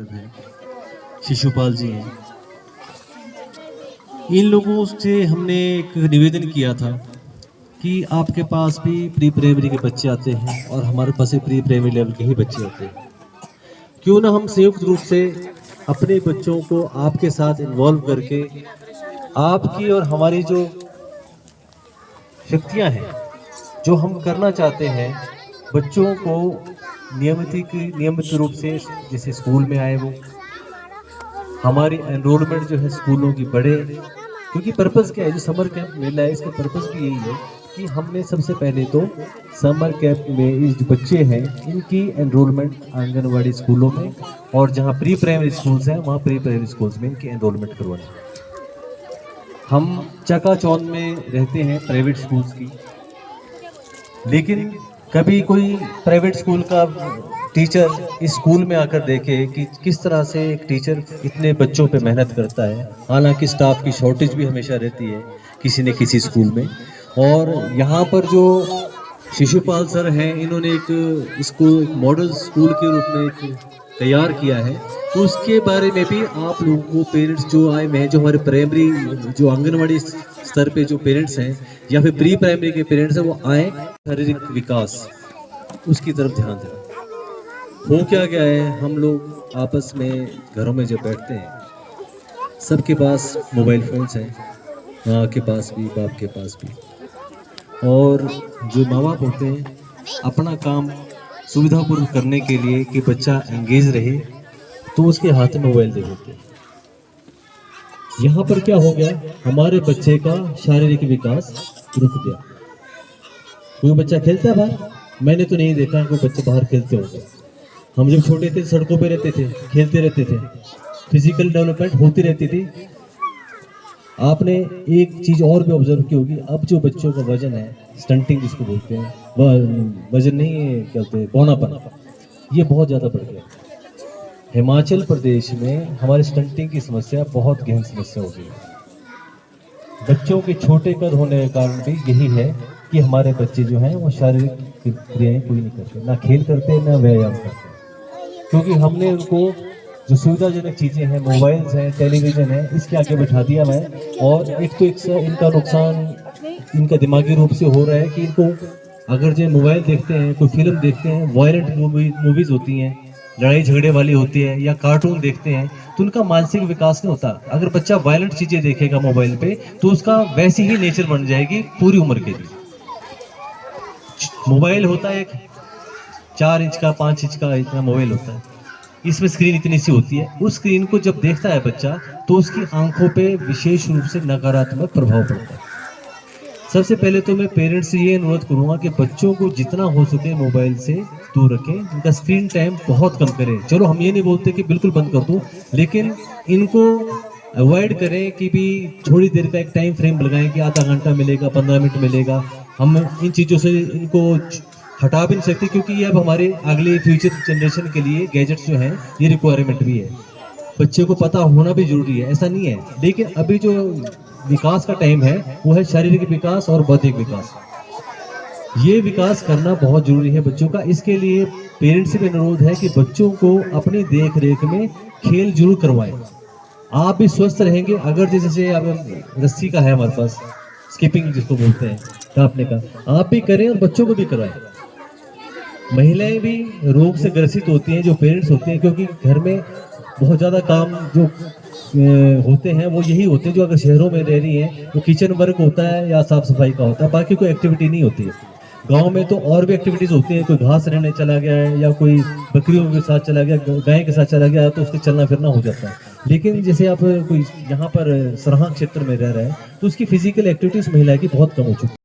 Madam है, शिशुपाल जी हैं। इन लोगों से हमने एक निवेदन किया था कि आपके पास भी प्री प्राइमरी के बच्चे आते हैं और हमारे पास भी प्री प्राइमरी लेवल के ही बच्चे होते हैं। क्यों ना हम संयुक्त रूप से अपने बच्चों को आपके साथ इन्वॉल्व करके आपकी और हमारी जो शक्तियां हैं, जो हम करना चाहते हैं, बच्चों को नियमित रूप से जैसे स्कूल में आए, वो हमारी एनरोलमेंट जो है स्कूलों की बढ़े। क्योंकि पर्पस क्या है, जो समर कैंप मेला है इसका पर्पस भी यही है कि हमने सबसे पहले तो समर कैंप में ये जो बच्चे हैं इनकी एनरोलमेंट आंगनवाड़ी स्कूलों में और जहाँ प्री प्राइमरी स्कूल्स हैं वहाँ प्री प्राइमरी स्कूल्स में इनकी एनरोलमेंट करवानी। हम चकाचौंध में रहते हैं प्राइवेट स्कूल्स की, लेकिन कभी कोई प्राइवेट स्कूल का टीचर इस स्कूल में आकर देखे कि किस तरह से एक टीचर इतने बच्चों पे मेहनत करता है। हालांकि स्टाफ की शॉर्टेज भी हमेशा रहती है किसी न किसी स्कूल में, और यहाँ पर जो शिशुपाल सर हैं इन्होंने इसको एक मॉडल स्कूल के रूप में एक तैयार किया है। तो उसके बारे में भी आप लोगों को पेरेंट्स जो आए हुए हैं, जो हमारे प्राइमरी जो आंगनवाड़ी स्तर पे जो पेरेंट्स हैं या फिर प्री प्राइमरी के पेरेंट्स हैं, वो आए, शारीरिक विकास उसकी तरफ ध्यान दें। हो क्या गया है, हम लोग आपस में घरों में जब बैठते हैं सबके पास मोबाइल फोन्स हैं, माँ के पास भी बाप के पास भी, और जो माँ बाप होते हैं अपना काम सुविधापूर्वक करने के लिए कि बच्चा एंगेज रहे तो उसके हाथ में मोबाइल दे देते हैं। यहाँ पर क्या हो गया, हमारे बच्चे का शारीरिक विकास रुक गया। कोई बच्चा खेलता है बाहर? मैंने तो नहीं देखा कोई बच्चे बाहर खेलते होंगे। हम जब छोटे थे सड़कों पे रहते थे, खेलते रहते थे, फिजिकल डेवलपमेंट होती रहती थी। आपने एक चीज और भी ऑब्जर्व की होगी, अब जो बच्चों का वजन है, स्टंटिंग जिसको बोलते हैं, वह वजन नहीं है, क्या बोलते हैं, बौनापन, ये बहुत ज़्यादा बढ़ गया। हिमाचल प्रदेश में हमारे स्टंटिंग की समस्या बहुत गहन समस्या हो गई है। बच्चों के छोटे कद होने का कारण भी यही है कि हमारे बच्चे जो हैं वो शारीरिक क्रियाएं कोई नहीं करते, ना खेल करते ना व्यायाम करते, क्योंकि हमने उनको जो सुविधाजनक चीज़ें हैं, मोबाइल्स हैं, टेलीविज़न है, इसके आगे बैठा दिया मैं। और एक तो इनका नुकसान इनका दिमागी रूप से हो रहा है कि इनको अगर जो मोबाइल देखते हैं, कोई फिल्म देखते हैं, वायलेंट मूवीज़ होती हैं, लड़ाई झगड़े वाली होती है, या कार्टून देखते हैं, तो उनका मानसिक विकास नहीं होता। अगर बच्चा वायलेंट चीज़ें देखेगा मोबाइल पे तो उसका वैसी ही नेचर बन जाएगी पूरी उम्र के लिए। मोबाइल होता है एक 4 इंच का 5 इंच का इतना मोबाइल होता है, इसमें स्क्रीन इतनी सी होती है। उस स्क्रीन को जब देखता है बच्चा तो उसकी आंखों पे विशेष रूप से नकारात्मक प्रभाव पड़ता है। सबसे पहले तो मैं पेरेंट्स से ये अनुरोध करूंगा कि बच्चों को जितना हो सके मोबाइल से दूर रखें, उनका स्क्रीन टाइम बहुत कम करें। चलो हम ये नहीं बोलते कि बिल्कुल बंद कर दो, लेकिन इनको अवॉइड करें कि भी थोड़ी देर का एक टाइम फ्रेम लगाएं कि आधा घंटा मिलेगा, 15 मिनट मिलेगा। हम इन चीज़ों से इनको हटा भी नहीं सकते, क्योंकि ये अब हमारे अगले फ्यूचर जनरेशन के लिए गैजेट्स जो हैं ये रिक्वायरमेंट भी है, बच्चे को पता होना भी जरूरी है, ऐसा नहीं है। लेकिन अभी जो विकास का टाइम है वो है शारीरिक विकास और बौद्धिक विकास, ये विकास करना बहुत जरूरी है बच्चों का। इसके लिए पेरेंट्स से भी अनुरोध है कि बच्चों को अपनी देख रेख में खेल जरूर करवाएं। आप भी स्वस्थ रहेंगे अगर जैसे अब रस्सी का है हमारे पास, स्किपिंग जिसको बोलते हैं, टापने का, आप भी करें और बच्चों को भी करवाएं। महिलाएं भी रोग से ग्रसित होती हैं, जो पेरेंट्स होते हैं, क्योंकि घर में बहुत ज़्यादा काम जो होते हैं वो यही होते हैं। जो अगर शहरों में रह रही हैं तो किचन वर्क होता है या साफ सफाई का होता है, बाकी कोई एक्टिविटी नहीं होती है। गांव में तो और भी एक्टिविटीज़ होती हैं, कोई घास रहने चला गया है या कोई बकरियों के साथ चला गया, गाय के साथ चला गया, तो उसके चलना फिरना हो जाता है। लेकिन जैसे आप कोई यहाँ पर सराहा क्षेत्र में रह रहे हैं तो उसकी फिजिकल एक्टिविटीज़ महिला की बहुत कम हो चुकी है।